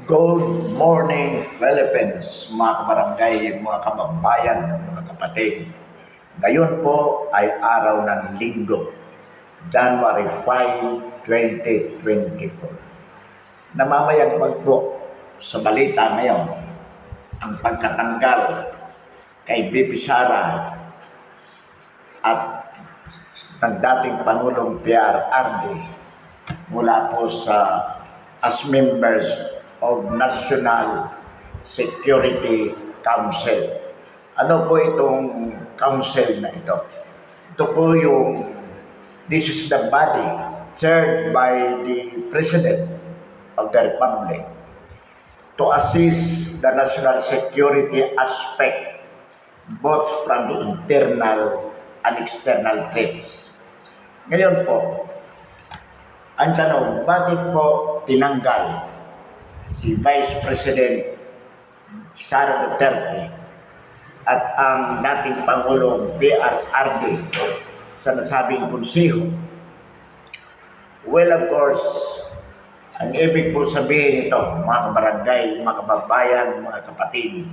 Good morning, Philippines, mga kabarangay, mga kababayan, mga kapatid. Ngayon po ay araw ng Linggo, January 5, 2024. Namamayagpag po sa balita ngayon ang pagkatanggal kay BP Sara at ng dating Pangulong PRRD mula po as members of National Security Council. Ano po itong council na ito? Ito po this is the body chaired by the President of the Republic to assist the national security aspect both from the internal and external threats. Ngayon po, ang tanong, bakit po tinanggal si Vice President Sara Duterte at ang dating Pangulong PRRD sa nasabing konseho? Well, of course, ang ibig po sabihin ito, mga kabarangay, mga kababayan, mga kapatid,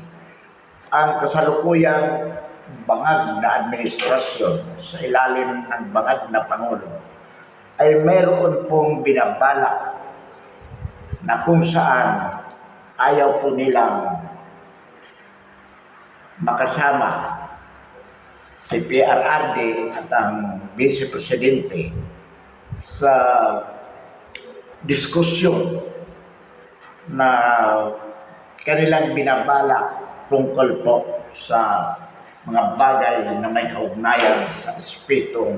ang kasalukuyang bangag na administrasyon sa ilalim ng bangag na Pangulo ay mayroon pong binabalak na kung saan ayaw po nilang makasama si PRRD at ang Vice Presidente sa diskusyon na kanilang binabalak tungkol po sa mga bagay na may kaugnayan sa aspetong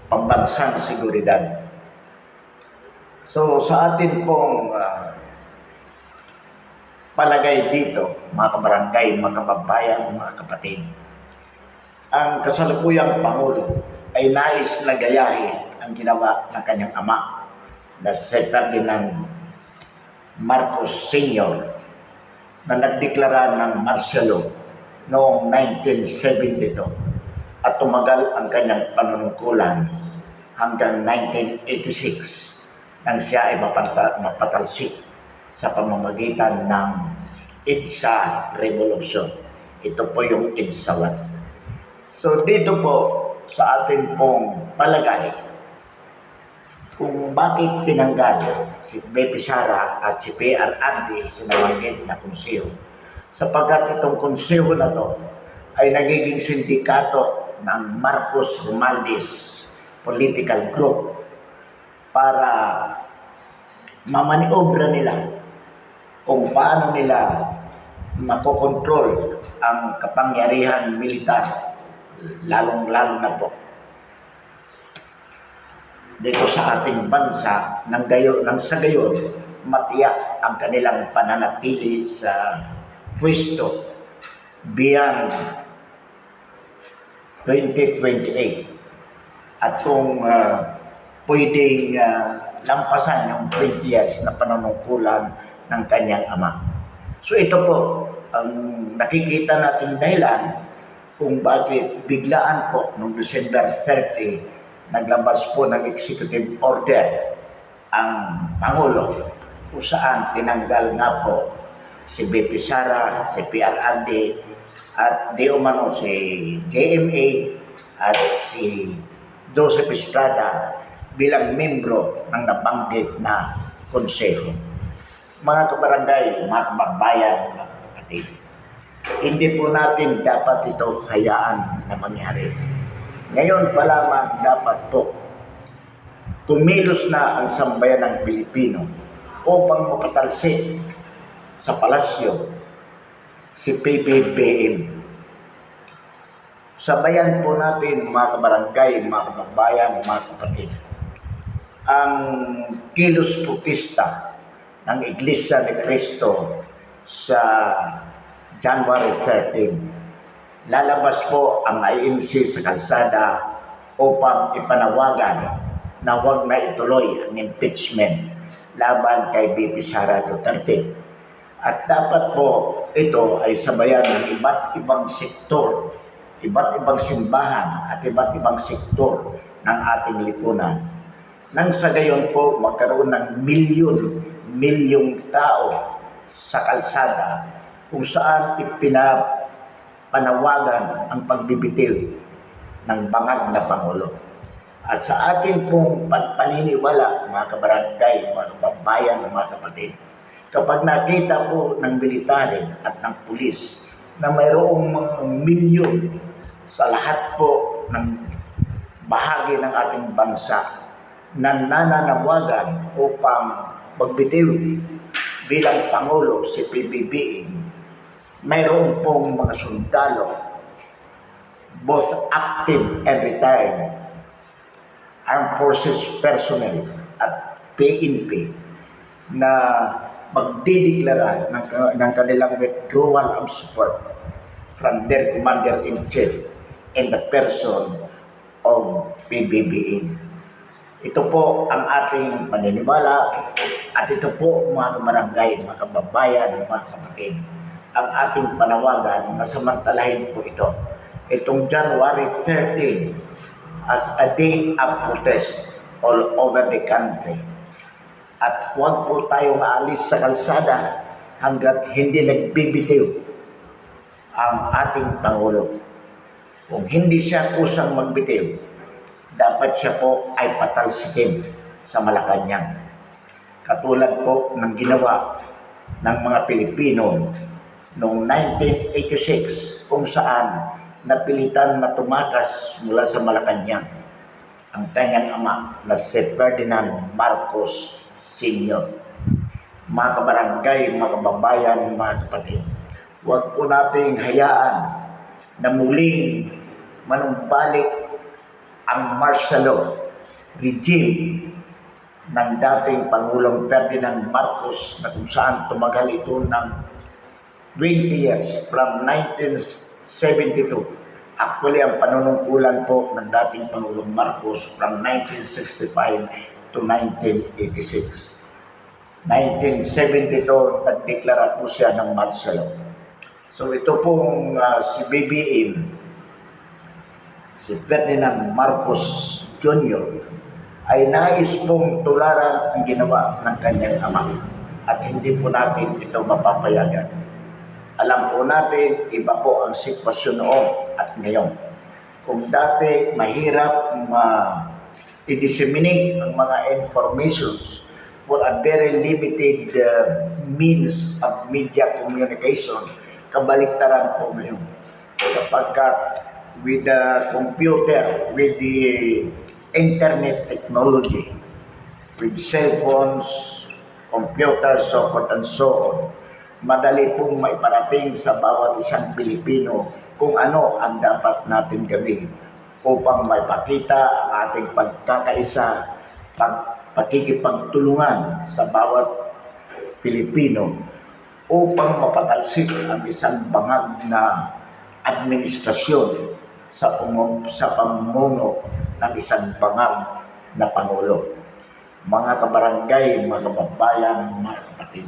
pambansang seguridad. So sa atin pong palagay dito, mga kabarangay, mga kababayan, mga kapatid, ang kasalukuyang Pangulo ay nais na gayahin ang ginawa ng kanyang ama na si Ferdinand Marcos Sr. na nagdeklara ng martial law noong 1972 at tumagal ang kanyang panunungkulan hanggang 1986 nang siya ay mapatalsik sa pamamagitan ng EDSA Revolution. Ito po yung EDSA 1. So dito po sa atin pong palagay kung bakit tinanggal si BP Sara at si PRRD sa nabanggit na konseho, sapagkat itong konseho na to ay nagiging sindikato ng Marcos Romualdez political group para mamaniobra nila kung paano nila makokontrol ang kapangyarihan militar, lalong-lalo na po dito sa ating bansa nang sa gayon matiyak ang kanilang pananatili sa pwesto beyond 2028 at kung pwedeng lampasan yung 20 years na panunungkulan ng kanyang ama. So ito po ang nakikita nating dahilan kung bakit biglaan po noong December 30 naglabas po ng executive order ang Pangulo kung saan tinanggal nga po si BP Sara, si PRRD at di umano si JMA at si Joseph Estrada bilang membro ng nabanggit na konseho. Mga kabarangay, mga kababayan, mga kapatid, hindi po natin dapat ito hayaan na mangyari. Ngayon pa lamang dapat po kumilos na ang sambayan ng Pilipino upang mapatalsik sa palasyo si PBBM. Sabayan po natin mga kabarangay, mga kababayan, mga kapatid, ang kilos protesta ng Iglesia ni Cristo sa January 13. Lalabas po ang INC sa kalsada upang ipanawagan na huwag na ituloy ang impeachment laban kay BP Sara Duterte. At dapat po ito ay sabayan ng iba't ibang sektor, iba't ibang simbahan at iba't ibang sektor ng ating lipunan nang sa gayon po magkaroon ng milyong tao sa kalsada kung saan ipinapanawagan ang pagbibitiw ng bangag na Pangulo. At sa atin pong paniniwala, mga kabarangay, mga kababayan, mga kapatid, kapag nakita po ng military at ng pulis na mayroong mga milyon sa lahat po ng bahagi ng ating bansa na nananawagan upang magbitiw bilang Pangulo si PBBM, mayroon pong mga sundalo, both active and retired, armed forces personnel at PNP na magdideklara ng kanilang withdrawal of support from their Commander-in-Chief in the person of PBBM. Ito po ang ating paniniwala at ito po mga kabarangay, mga kababayan, mga kapatid, ang ating panawagan na samantalahin po ito. Itong January 13 as a day of protest all over the country. At huwag po tayong aalis sa kalsada hanggat hindi nagbibitiw ang ating Pangulo. Kung hindi siya kusang magbitiw, dapat siya po ay patalsikin sa Malacanang. Katulad po ng ginawa ng mga Pilipino noong 1986 kung saan napilitan na tumakas mula sa Malacanang ang kanyang ama na si Ferdinand Marcos Sr. Mga kabarangay, mga kababayan, mga kapatid, huwag po nating hayaan na muling manumbalik ang martial law regime ng dating Pangulong Ferdinand Marcos na kung saan tumagal ito ng 20 years from 1972. Actually, ang panunungkulan po ng dating Pangulong Marcos from 1965 to 1986. 1972, nagdeklara po siya ng martial law. So ito pong si BBM, si Ferdinand Marcos Jr. ay nais pong tularan ang ginawa ng kanyang ama at hindi po natin ito mapapayagan. Alam po natin, iba po ang sitwasyon noon at ngayon. Kung dati mahirap i-disseminate ang mga informations for a very limited means of media communication, kabaliktaran po ngayon. Sapagkat with the computer, with the internet technology, with cell phones, computers, so forth and so on, madali pong maiparating sa bawat isang Pilipino kung ano ang dapat natin gawin upang maipakita ang ating pagkakaisa, pakikipagtulungan sa bawat Pilipino upang mapatalsik ang isang bangag na administrasyon sa pamumuno ng isang bangag na Pangulo. Mga kabarangay, mga kababayan, mga kapatid,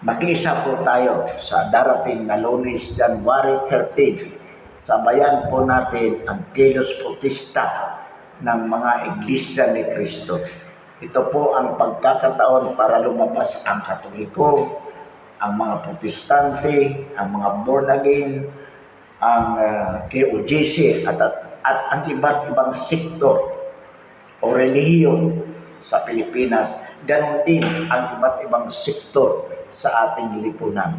makiisa po tayo sa darating na Lunes, January 13. Sabayan po natin ang kilos protesta ng mga Iglesia ni Cristo. Ito po ang pagkakataon para lumabas ang Katoliko, ang mga Protestante, ang mga born again, ang KOJC at ang iba't ibang sektor o relihiyon sa Pilipinas. Ganon din ang iba't ibang sektor sa ating lipunan.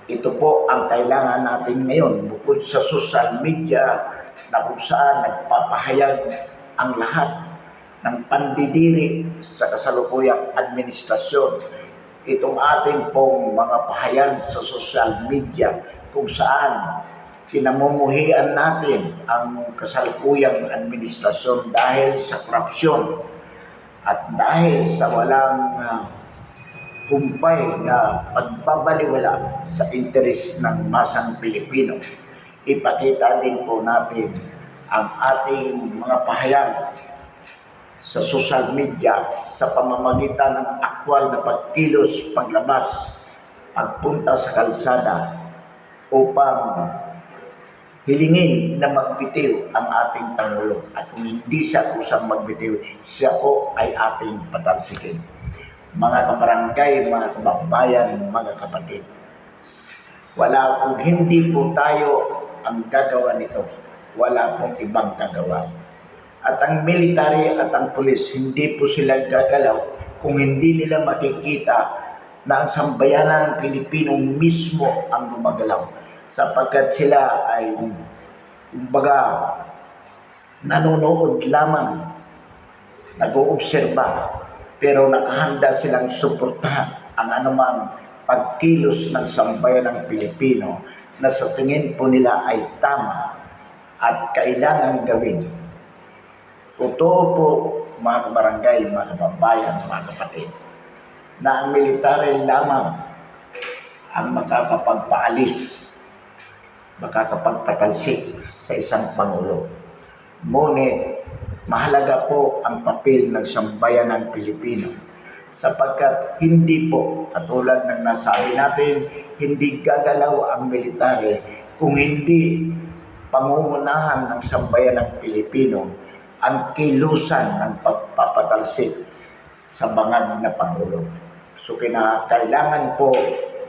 Ito po ang kailangan natin ngayon bukod sa social media na kung saan nagpapahayag ang lahat ng pandidiri sa kasalukuyang administrasyon. Itong ating pong mga pahayag sa social media kung saan kinamumuhian natin ang kasalukuyang administrasyon dahil sa korupsyon at dahil sa walang humpay na pagbabaliwala sa interes ng masang Pilipino. Ipakita din po natin ang ating mga pahayag sa social media sa pamamagitan ng aktwal na pagkilos, paglabas, pagpunta sa kalsada upang hilingin na magbitiw ang ating Pangulo. At kung hindi siya kusang magbitiw, siya po ay ating patalsikin. Mga kabarangay, mga kababayan, mga kapatid, kung hindi po tayo ang gagawa nito, wala pong ibang gagawa. At ang military at ang pulis, hindi po sila gagalaw kung hindi nila makikita na ang sambayanang Pilipino mismo ang gumagalaw, sapagkat sila ay kumbaga nanonood lamang, nag-oobserba, pero nakahanda silang suportahan ang anumang pagkilos ng sambayanang Pilipino na sa tingin po nila ay tama at kailangan gawin. Totoo po, mga kabarangay, mga kababayan, mga kapatid, na ang military lamang ang makakapagpaalis, makakapagpatalsik sa isang Pangulo. Ngunit mahalaga po ang papel ng sambayanang Pilipino, sapagkat hindi po, katulad ng nasabi natin, hindi gagalaw ang military kung hindi pangungunahan ng sambayanang Pilipino ang kilusan ng pagpapatalsik sa bangag na Pangulo. So kailangan po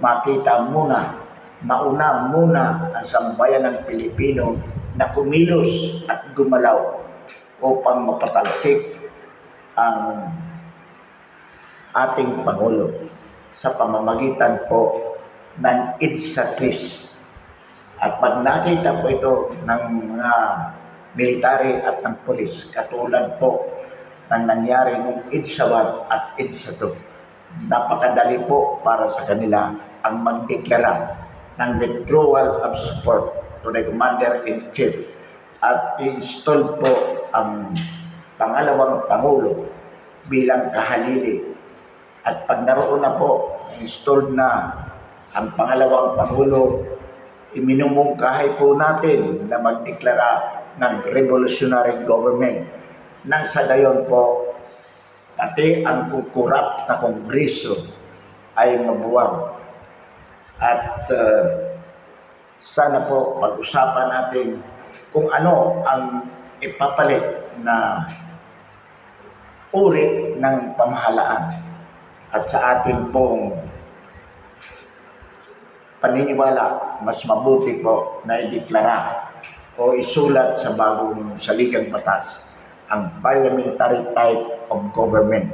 makita mauna muna ang sambayanang Pilipino na kumilos at gumalaw upang mapatalsik ang ating Pangulo sa pamamagitan po ng EDSA Tris. At pag nakita po ito ng mga military at ng pulis, katulad po ng nangyari ng EDSA 1 at EDSA 2, napakadali po para sa kanila ang magdeklara ng withdrawal of support to the Commander-in-Chief at install po ang pangalawang Pangulo bilang kahalili. At pag naroon na po, installed na ang pangalawang Pangulo, iminumungkahay po natin na magdeklara ng revolutionary government nang sa gayon po pati ang kukurap na Kongreso ay mabuwag. At sana po pag-usapan natin kung ano ang ipapalit na uri ng pamahalaan. At sa ating pong paniniwala, mas mabuti po na ideklara o isulat sa bagong saligang batas ang parliamentary type of government